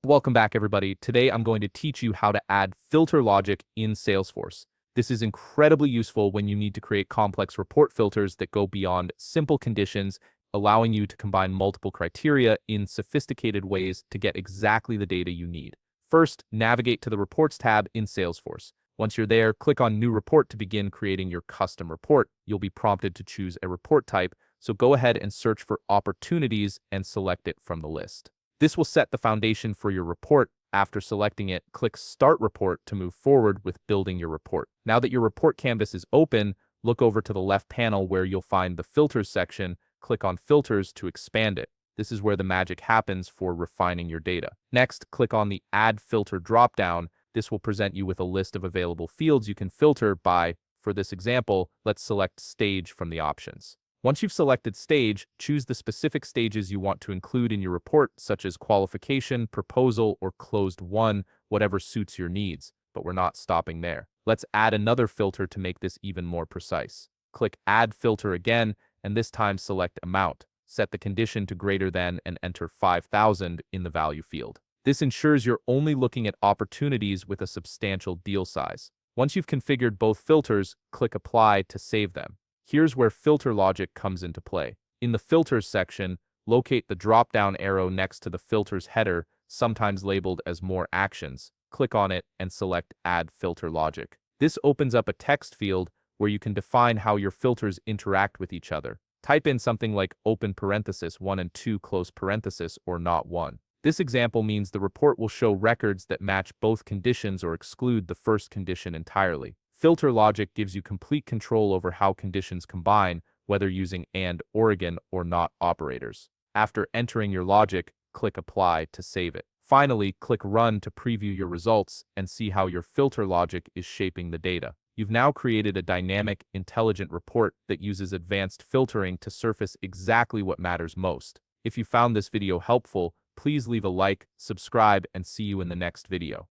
Welcome back, everybody. Today, I'm going to teach you how to add filter logic in Salesforce. This is incredibly useful when you need to create complex report filters that go beyond simple conditions, allowing you to combine multiple criteria in sophisticated ways to get exactly the data you need. First, navigate to the Reports tab in Salesforce. Once you're there, click on New Report to begin creating your custom report. You'll be prompted to choose a report type, so go ahead and search for Opportunities and select it from the list. This will set the foundation for your report. After selecting it, click Start Report to move forward with building your report. Now that your report canvas is open, look over to the left panel where you'll find the Filters section. Click on Filters to expand it. This is where the magic happens for refining your data. Next, click on the Add Filter dropdown. This will present you with a list of available fields you can filter by. For this example, let's select Stage from the options. Once you've selected stage, choose the specific stages you want to include in your report, such as qualification, proposal, or closed won, whatever suits your needs. But we're not stopping there. Let's add another filter to make this even more precise. Click Add Filter again, and this time select Amount. Set the condition to greater than and enter 5,000 in the value field. This ensures you're only looking at opportunities with a substantial deal size. Once you've configured both filters, click Apply to save them. Here's where filter logic comes into play. In the Filters section, locate the drop-down arrow next to the filter's header, sometimes labeled as More Actions. Click on it and select Add Filter Logic. This opens up a text field where you can define how your filters interact with each other. Type in something like open parenthesis 1 and 2 close parenthesis or not 1. This example means the report will show records that match both conditions or exclude the first condition entirely. Filter logic gives you complete control over how conditions combine, whether using AND, or NOT operators. After entering your logic, click Apply to save it. Finally, click Run to preview your results and see how your filter logic is shaping the data. You've now created a dynamic, intelligent report that uses advanced filtering to surface exactly what matters most. If you found this video helpful, please leave a like, subscribe, and see you in the next video.